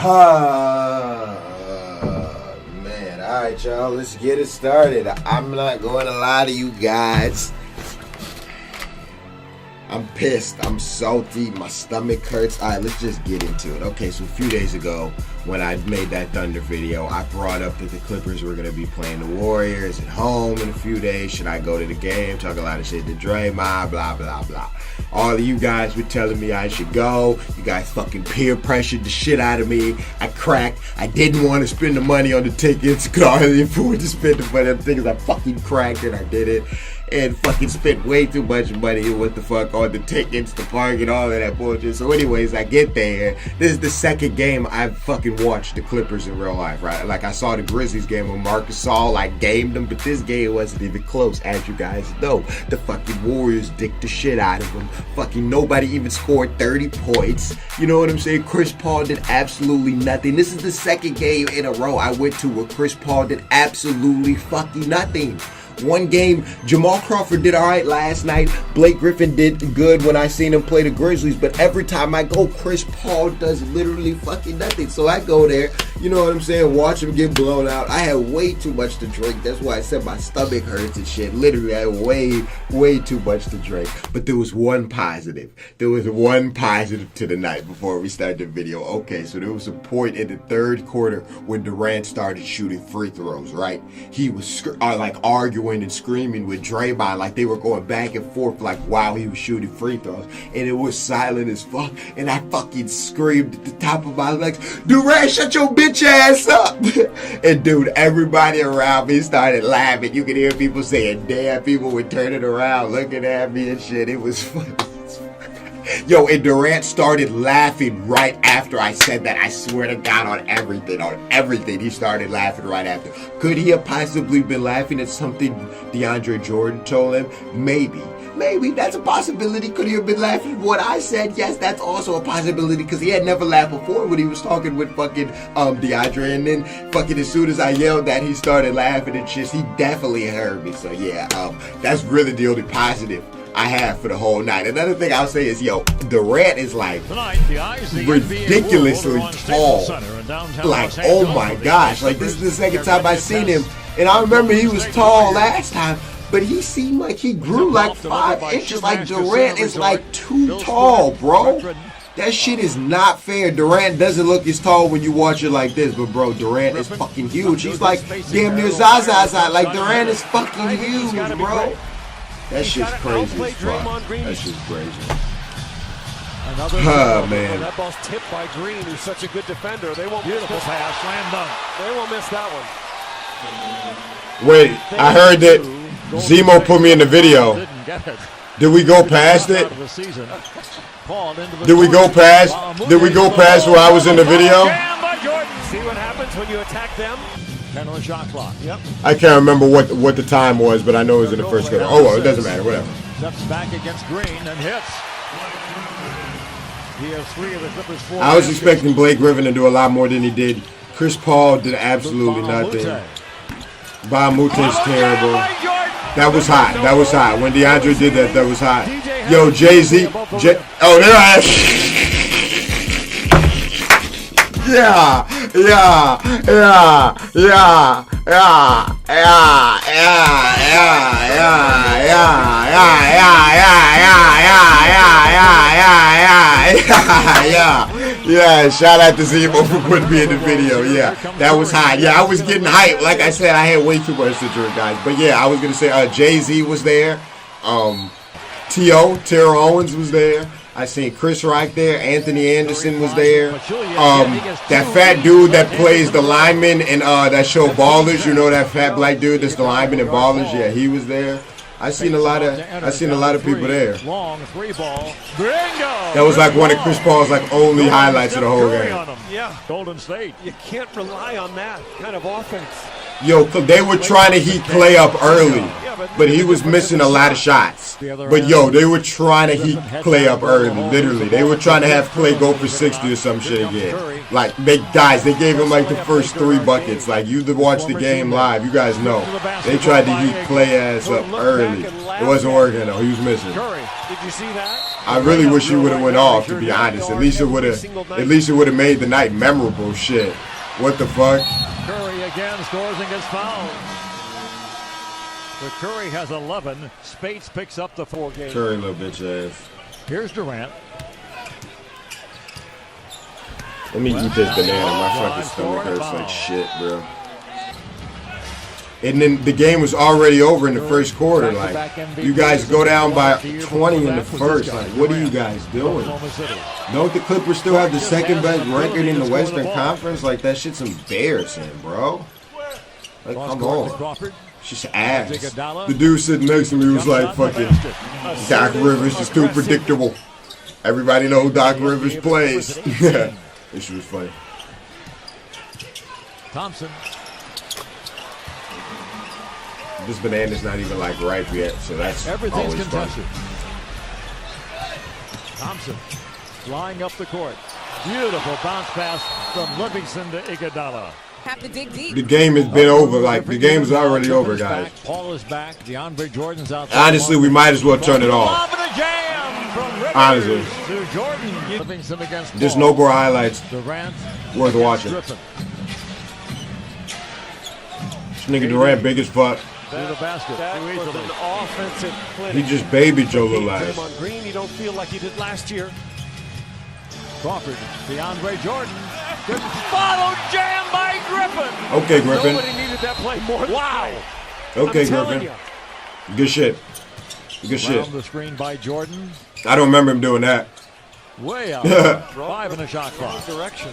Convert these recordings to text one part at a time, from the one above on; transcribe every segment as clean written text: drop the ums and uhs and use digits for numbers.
Man, alright y'all, let's get it started. I'm not going to lie to you guys. I'm pissed, I'm salty, my stomach hurts. Alright, let's just get into it. Okay, so a few days ago, when I made that Thunder video, I brought up that the Clippers were going to be playing the Warriors at home in a few days. Should I go to the game? Talk a lot of shit to Draymond, blah, blah, blah. All of you guys were telling me I should go. You guys fucking peer pressured the shit out of me. I cracked. I didn't want to spend the money on the tickets. Could hardly afford to spend the money on the tickets. I fucking cracked it. I did it. And fucking spent way too much money, what the fuck, on the tickets, the parking, all of that bullshit. So anyways, I get there. This is the second game I've fucking watched the Clippers in real life, right? Like, I saw the Grizzlies game when Marcus Gasol, I gamed them, but this game wasn't even close, as you guys know. The fucking Warriors dicked the shit out of them. Fucking nobody even scored 30 points. You know what I'm saying? Chris Paul did absolutely nothing. This is the second game in a row I went to where Chris Paul did absolutely fucking nothing. One game, Jamal Crawford did all right last night. Blake Griffin did good when I seen him play the Grizzlies. But every time I go, Chris Paul does literally fucking nothing. So I go there, you know what I'm saying, watch him get blown out. I had way too much to drink. That's why I said my stomach hurts and shit. Literally, I had way too much to drink. But there was one positive. There was one positive to the night before we started the video. Okay, so there was a point in the third quarter when Durant started shooting free throws, right? He was like arguing and screaming with Draymond, like they were going back and forth, like while he was shooting free throws, and it was silent as fuck. And I fucking screamed at the top of my lungs, Durant, shut your bitch ass up. And dude, everybody around me started laughing. You could hear people saying, damn, people were turning around looking at me and shit. It was funny. Yo, and Durant started laughing right after I said that. I swear to God, on everything, he started laughing right after. Could he have possibly been laughing at something DeAndre Jordan told him? Maybe, that's a possibility. Could he have been laughing at what I said? Yes, that's also a possibility, because he had never laughed before when he was talking with fucking DeAndre, and then fucking as soon as I yelled that, he started laughing and shit. He definitely heard me. So yeah, that's really the only positive I have for the whole night. Another thing I'll say is, yo, Durant is like ridiculously tall. Like, oh my gosh, like this is the second time I've seen him, and I remember he was tall last time, but he seemed like he grew like 5 inches. Like, Durant is like too tall, bro. That shit is not fair. Durant doesn't look as tall when you watch it like this, but bro, Durant is fucking huge. He's like damn near Zaza's height. Like, Durant is fucking huge, bro. That shit's crazy as fuck. That shit's crazy. Man. That ball's tipped by Green, who's such a good defender. They won't miss this pass. Slam dunk. They won't miss that one. Wait, I heard that Zemo put me in the video. Did we go past it? Did we go past where I was in the video? See what happens when you attack them? 10 on the shot clock. Yep. I can't remember what the time was, but I know it was in the first quarter. Oh, well, it doesn't matter. Whatever. Steps back against Green and hits. He has 3 of the Clippers' 4. I was expecting Blake Griffin to do a lot more than he did. Chris Paul did absolutely nothing. Bahamute's terrible. That was hot. That was hot. When DeAndre did that, that was hot. Yo, Jay-Z. Oh, there I am. Yeah. Shout out to Zemo for putting me in the video. Yeah, that was hot. Yeah, I was getting hyped. Like I said, I had way too much to drink, guys. But yeah, I was gonna say Jay-Z was there. Terrell Owens was there. I seen Chris right there. Anthony Anderson was there. That fat dude that plays the lineman in that show Ballers, you know, that fat black dude that's the lineman in Ballers. Yeah, he was there. I seen a lot of people there. That was like one of Chris Paul's like only highlights of the whole game. Yeah, Golden State. You can't rely on that kind of offense. Yo, they were trying to heat Clay up early, but he was missing a lot of shots. But yo, they were trying to heat Clay up early, literally. They were trying to have Clay go for 60 or some shit again. Like, they gave him like the first 3 buckets. Like, you watch the game live, you guys know. They tried to heat Clay ass up early. It wasn't working though. He was missing. I really wish he would have went off, to be honest. At least it would have made the night memorable. Shit. What the fuck? Curry again scores and gets fouled. But Curry has 11. Spates picks up the 4 games. Curry, little bitch ass. Here's Durant. Let me eat this banana. My fucking stomach hurts like shit, bro. And then the game was already over in the first quarter. Like, you guys go down by 20 in the first. Like, what are you guys doing? Don't the Clippers still have the second best record in the Western Conference? Like, that shit's embarrassing, bro. Like, come on. She's ass. The dude sitting next to me was like, fucking, Doc Rivers is too predictable. Everybody know who Doc Rivers plays. Yeah. This shit was funny. Thompson. This banana's not even like ripe yet, so that's everything's always contested. Fun. Thompson flying up the court. Beautiful bounce pass from Livingston to Iguodala. Have to dig deep. The game has been over. Like, the game's already over, guys. Paul is back. DeAndre Jordan's out. Honestly, we might as well turn it off. Honestly. There's no more highlights worth watching. This nigga Durant big as fuck. To the basket. That was an offensive clinic. He just baby Joe Lillard. On Green, you don't feel like he did last year. Crawford, DeAndre Jordan. Follow jam by Griffin. Okay, Griffin. Nobody needed that play more. Wow. Okay, Griffin. Good shit. Good shit. Around the screen by Jordan. I don't remember him doing that. Way out. 5 in the shot clock. Direction.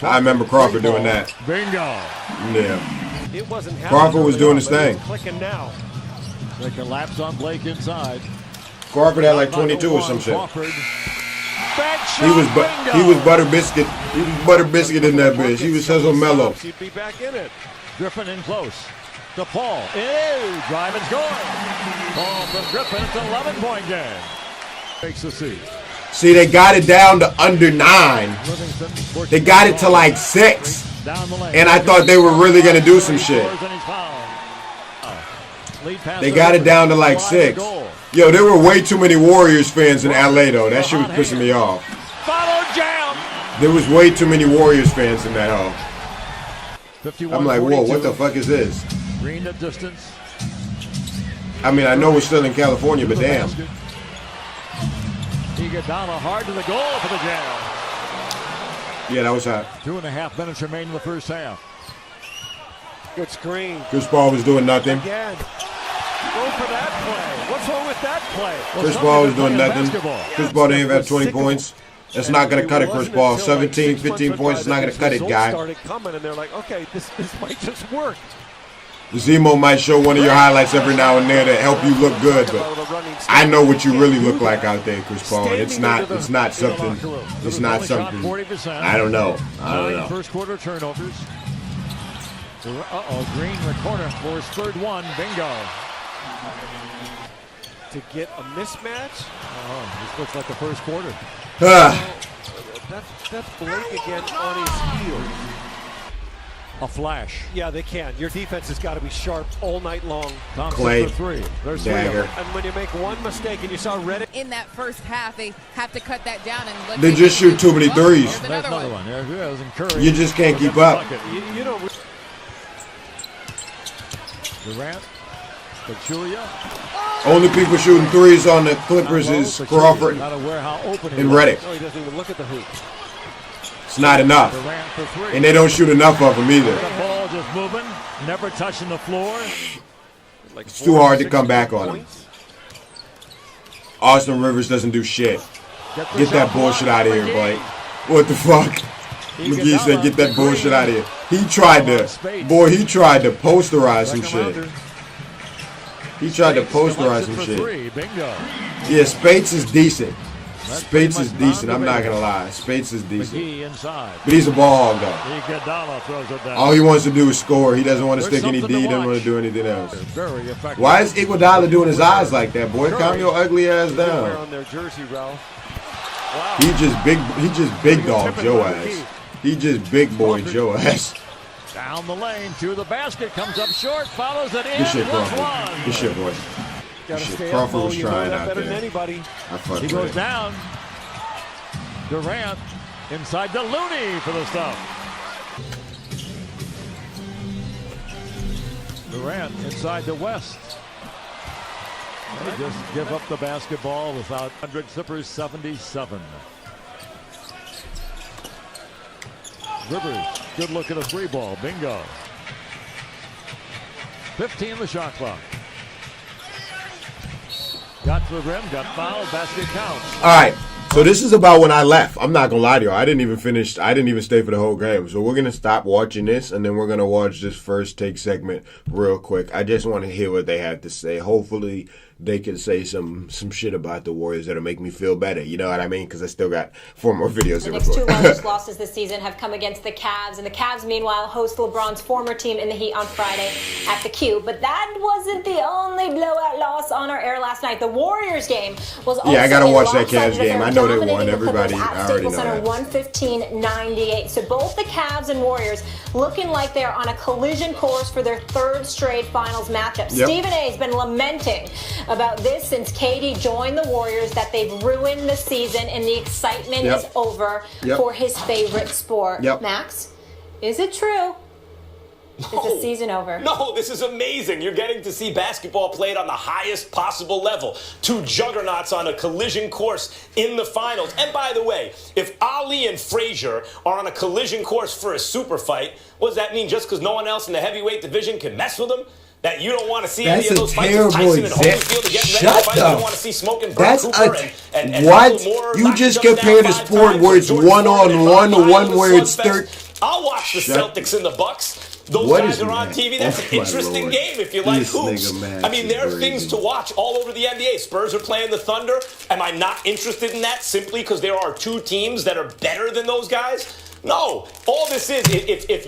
I remember Crawford doing that. Bingo. Yeah. It wasn't Crawford was doing his thing. Clicking now. They collapse on Blake inside. Crawford had like 22 or some shit. Crawford. He was butter biscuit. He was butter biscuit in that bitch. He was Cesar Mello. He'd be back in it. Griffin in close. To Paul. Ew, drive and score. Paul from Griffin. It's an 11-point game. Takes the seat. See, they got it down to under 9. They got it to like 6. And I thought they were really going to do some shit. They got it down to like 6. Yo, there were way too many Warriors fans in LA, though. That shit was pissing me off. There was way too many Warriors fans in that hole. I'm like, whoa, what the fuck is this? Green at distance. I mean, I know we're still in California, but damn. Iguodala hard to the goal for the Jazz. Yeah, that was hot. 2.5 minutes remain in the first half. Good screen. Chris Paul was doing nothing. Again. Go for that play. What's wrong with that play? Chris Paul was doing nothing. Chris Paul didn't even have 20 points. That's not going to cut it, Chris Paul. 17, 15 points is not going to cut it, guy. Started coming, and they're like, okay, this might just work. Zemo might show one of your highlights every now and then to help you look good, but I know what you really look like out there, Chris Paul. It's not something. I don't know. First quarter turnovers. Green in the corner for his third one. Bingo. To get a mismatch? This looks like the first quarter. That's Blake again on his heels. A flash. Yeah, they can. Your defense has got to be sharp all night long. Clay, three. There's dagger. And when you make one mistake, and you saw Reddick in that first half, they have to cut that down and let they just shoot too many threes. There's another one. You just can't keep up. You don't. Durant, Pachulia. Only people shooting threes on the Clippers is Crawford and Reddick. No, he doesn't even look at the hoop. It's not enough. And they don't shoot enough of them either. The ball just moving, never touching the floor. It's too hard to come back on him. Austin Rivers doesn't do shit. Get that bullshit out of here, Blake. What the fuck? McGee said, get that bullshit out of here. He tried to posterize some shit. He tried to posterize some shit. Yeah, Spates is decent. Speights is decent. I'm not gonna lie. Speights is decent. McGee inside. But he's a ball hog, though. Iguodala throws it down. All he wants to do is score. He doesn't want to There's stick any something D. He to doesn't want watch. to do anything else. Very effective. Why is Iguodala doing his eyes like that, boy? Calm your ugly ass Wear down. on their jersey, Ralph. Wow. He just big dog Joe ass. He just big boy Joe ass. Down the lane to the basket, comes up short, follows it in. Good shit, plus Crawford. one. Good shit, boy. Gotta Shit, stay up, Crawford Mo. was You know trying that out better than there. anybody. I fucked He with goes it. down. Durant inside to Looney for the stop. Durant inside to West. They just give up the basketball without 100. Clippers 77. Rivers, good look at a three ball. Bingo. 15 the shot clock. Got to the rim, got fouled, basket counts. All right. So this is about when I left. I'm not gonna lie to you. I didn't even finish. I didn't even stay for the whole game. So we're gonna stop watching this, and then we're gonna watch this first take segment real quick. I just want to hear what they have to say. Hopefully, they can say some shit about the Warriors that'll make me feel better. You know what I mean? Because I still got 4 more videos to The next 2 record. largest losses this season have come against the Cavs, and the Cavs, meanwhile, host LeBron's former team in the Heat on Friday at the Q. But that wasn't the only blowout loss on our air last night. The Warriors game was also I gotta a watch that lopsided Cavs game. affair, I know they won. dominating the Everybody, Clippers I at already Staples know Center, that. 115-98. So both the Cavs and Warriors looking like they're on a collision course for their 3rd straight finals matchup. Yep. Stephen A. has been lamenting about this since KD joined the Warriors, that they've ruined the season and the excitement Yep. is over Yep. for his favorite sport. Yep. Max, is it true? Is the season over? No, this is amazing. You're getting to see basketball played on the highest possible level. 2 juggernauts on a collision course in the finals. And by the way, if Ali and Frazier are on a collision course for a super fight, what does that mean? Just because no one else in the heavyweight division can mess with them? That you don't want to see any That's of a those fights terrible with Tyson and example. Holyfield to get ready Shut to fight? You up. don't want to see Smoke and That's Cooper and what? Michael Moore You knock just each other compared down a 5 sport times where with it's Jordan one-on-one Ford and to one Bob where Wild's it's slugfest. 30. I'll watch the Shut- Celtics and the Bucks. Those What guys is are on that? TV. That's Oh, an my interesting Lord. game if you like This hoops. nigga Max I mean, there are is things crazy. to watch all over the NBA. Spurs are playing the Thunder. Am I not interested in that simply because there are 2 teams that are better than those guys? No. All this is, if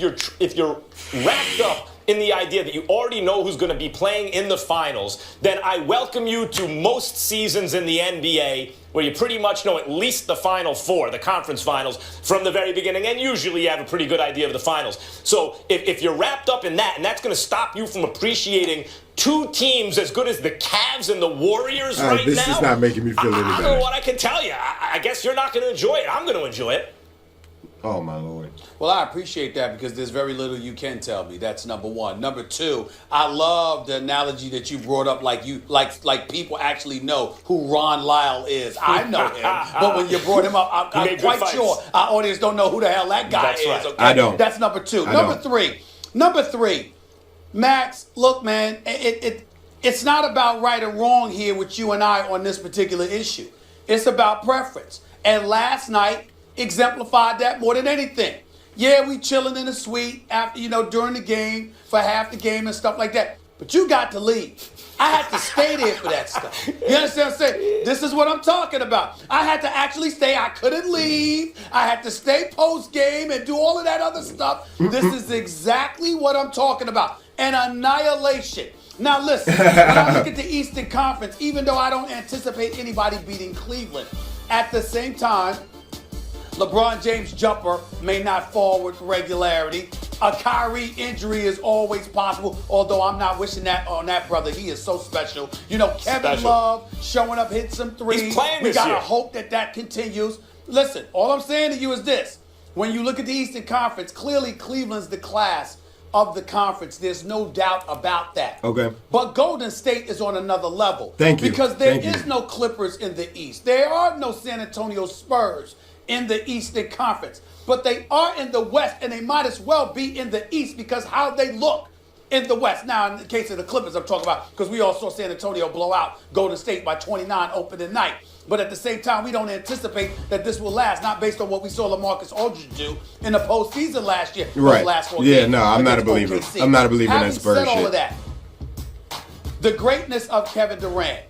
you're wrapped up in the idea that you already know who's going to be playing in the finals, then I welcome you to most seasons in the NBA where you pretty much know at least the Final 4, the conference finals, from the very beginning, and usually you have a pretty good idea of the finals. So if you're wrapped up in that, and that's going to stop you from appreciating 2 teams as good as the Cavs and the Warriors right This now, is not making me feel any I don't better. know what I can tell you. I guess you're not going to enjoy it. I'm going to enjoy it. Oh my Lord. Well, I appreciate that because there's very little you can tell me. That's number one. Number 2, I love the analogy that you brought up, like people actually know who Ron Lyle is. I know him, but when you brought him up, I'm made good quite fights. sure our audience don't know who the hell that guy That's is. right. Okay? I don't. That's number 2. I Number don't. 3. Number 3. Max, look, man, it's not about right or wrong here with you and I on this particular issue. It's about preference. And last night exemplified that more than anything. Yeah, we chilling in the suite after, during the game, for half the game and stuff like that. But you got to leave. I had to stay there for that stuff. You understand what I'm saying? This is what I'm talking about. I had to actually stay. I couldn't leave. I had to stay post-game and do all of that other stuff. This is exactly what I'm talking about. An annihilation. Now listen, when I look at the Eastern Conference, even though I don't anticipate anybody beating Cleveland, at the same time, LeBron James' jumper may not fall with regularity. A Kyrie injury is always possible, although I'm not wishing that on that brother. He is so special. Kevin Special. Love showing up, hitting some threes. He's playing we this gotta year. hope that continues. Listen, all I'm saying to you is this. When you look at the Eastern Conference, clearly Cleveland's the class of the conference. There's no doubt about that. Okay. But Golden State is on another level. Thank you. Because there Thank you. is no Clippers in the East. There are no San Antonio Spurs in the Eastern Conference. But they are in the West, and they might as well be in the East because how they look in the West. Now, in the case of the Clippers, I'm talking about, because we all saw San Antonio blow out Golden State by 29 opening night. But at the same time, we don't anticipate that this will last, not based on what we saw LaMarcus Aldridge do in the postseason last year. Right. Those last 4 Yeah, games no, I'm not a against believer. OKC. I'm not a believer in that Having Spurs said all shit. of that, the greatness of Kevin Durant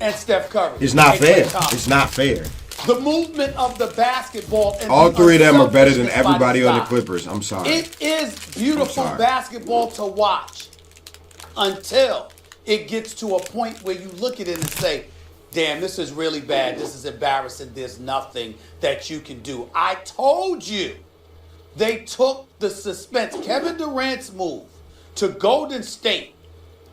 and Steph Curry. It's not and Klay fair. Thompson. It's not fair. The movement of the basketball. And all three of them are better than unselfishness everybody by on the side. Clippers. I'm sorry. It is beautiful basketball to watch until it gets to a point where you look at it and say, damn, this is really bad. This is embarrassing. There's nothing that you can do. I told you they took the suspense. Kevin Durant's move to Golden State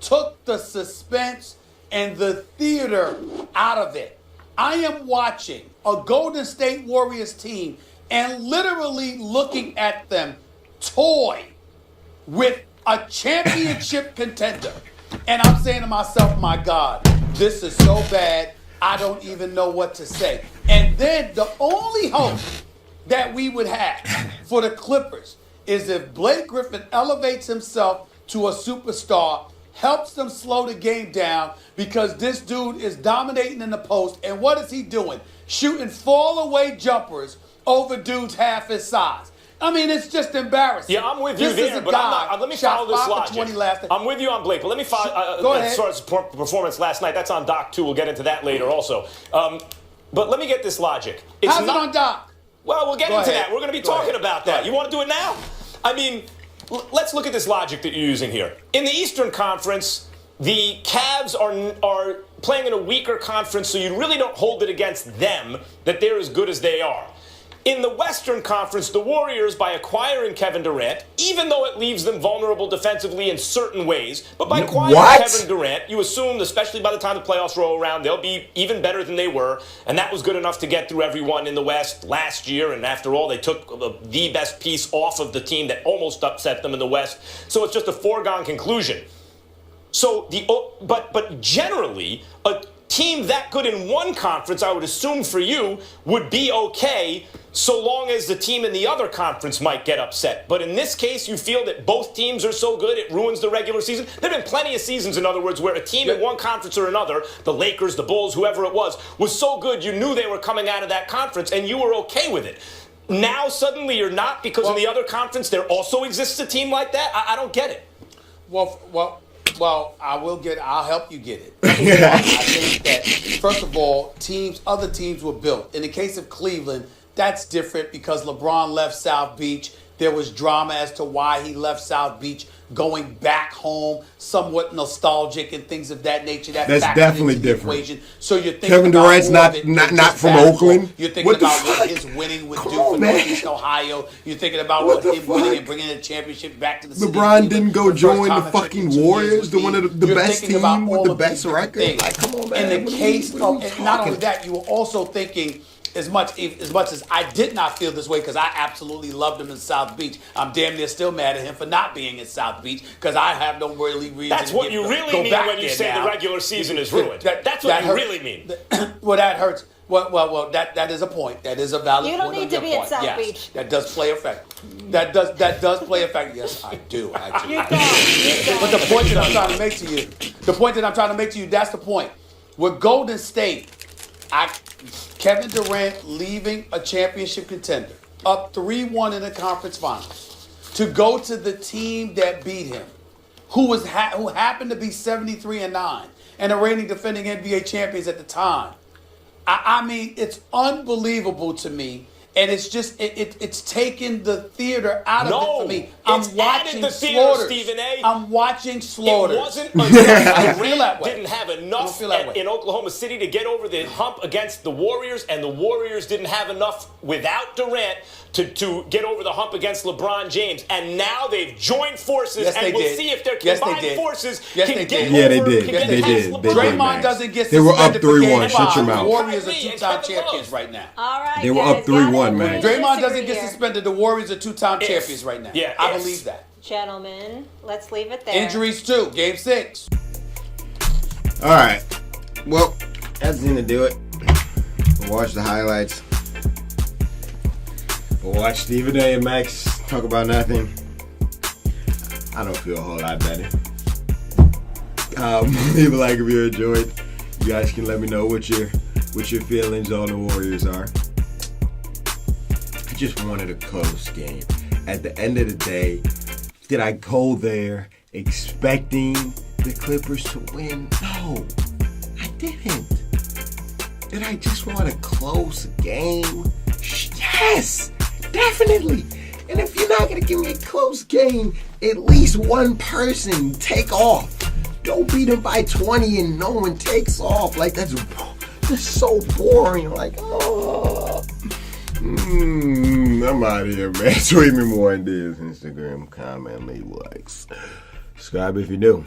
took the suspense and the theater out of it. I am watching a Golden State Warriors team and literally looking at them toy with a championship contender. And I'm saying to myself, my God, this is so bad, I don't even know what to say. And then the only hope that we would have for the Clippers is if Blake Griffin elevates himself to a superstar, helps them slow the game down, because this dude is dominating in the post. And what is he doing? Shooting fall-away jumpers over dudes half his size. I mean, it's just embarrassing. Yeah, I'm with you there, but let me follow this logic. I'm with you on Blake, but let me follow Go ahead. as far as performance last night. That's on Doc, too. We'll get into that later also. But let me get this logic. How's it on Doc? Well, we'll get into that. We're going to be talking about that. You want to do it now? I mean, let's look at this logic that you're using here. In the Eastern Conference, the Cavs are playing in a weaker conference, so you really don't hold it against them that they're as good as they are. In the Western Conference, the Warriors, by acquiring Kevin Durant, even though it leaves them vulnerable defensively in certain ways, but by acquiring Kevin Durant, you assume, especially by the time the playoffs roll around, they'll be even better than they were, and that was good enough to get through everyone in the West last year, and after all, they took the best piece off of the team that almost upset them in the West, so it's just a foregone conclusion. So but generally, a team that good in one conference, I would assume for you, would be okay so long as the team in the other conference might get upset. But in this case, you feel that both teams are so good it ruins the regular season? There have been plenty of seasons, in other words, where a team in one conference or another, the Lakers, the Bulls, whoever it was so good you knew they were coming out of that conference and you were okay with it. Now suddenly you're not because in the other conference there also exists a team like that? I don't get it. Well, I'll help you get it. I think that, first of all, other teams were built. In the case of Cleveland, that's different because LeBron left South Beach. There was drama as to why he left South Beach, going back home, somewhat nostalgic and things of that nature. That's definitely different. Equation. So you're thinking Kevin Durant's not from Oakland. You're thinking about what his winning would do for Northeast Ohio. You're thinking about what him winning and bringing the championship back to the city. LeBron didn't go join the fucking Warriors, one of the best team with the best record. Like, come on, man. In the case of, and not only that, you were also thinking, as much as I did not feel this way because I absolutely loved him in South Beach, I'm damn near still mad at him for not being in South Beach because I have no really reason. That's what you really mean when you say the regular season is ruined. That's what you really mean. Well, that hurts. Well, that is a point. That is a valid point. You don't need to be at South Beach. That does play a factor. That does play a factor. Yes, I do actually. You don't. But the point that I'm trying to make to you, that's the point. With Golden State, Kevin Durant leaving a championship contender, up 3-1 in the conference finals, to go to the team that beat him, who happened to be 73-9 and the reigning defending NBA champions at the time. I mean, it's unbelievable to me. And it's just, it's taken the theater out of it for me. I'm watching the theater, slaughters. Stephen A. I'm watching slaughters. It wasn't enough. I feel that way. Didn't have enough in Oklahoma City to get over the hump against the Warriors, and the Warriors didn't have enough without Durant to get over the hump against LeBron James. And now they've joined forces, and we'll see if their combined forces can get over. Yeah, they did. Draymond doesn't get They were up suspended for 3-1. game Shut your five. mouth. The Warriors are two-time champions right now. All right, they were up 3-1, man. Draymond doesn't get suspended. The Warriors are two-time champions right now. Yeah, I believe that. Gentlemen, let's leave it there. Injuries too. Game 6. All right. Well, that's the thing to do it. We'll watch the highlights. We'll watch Stephen A. and Max talk about nothing. I don't feel a whole lot better. Leave a like if you enjoyed. You guys can let me know what your feelings on the Warriors are. I just wanted a close game. At the end of the day, did I go there expecting the Clippers to win? No, I didn't. and I just want a close game. Yes, definitely. And if you're not going to give me a close game, at least one person take off. Don't beat them by 20 and no one takes off. Like, that's so boring. Like, oh. I'm out of here, man. Tweet me more ideas, Instagram, comment, leave likes. Subscribe if you do.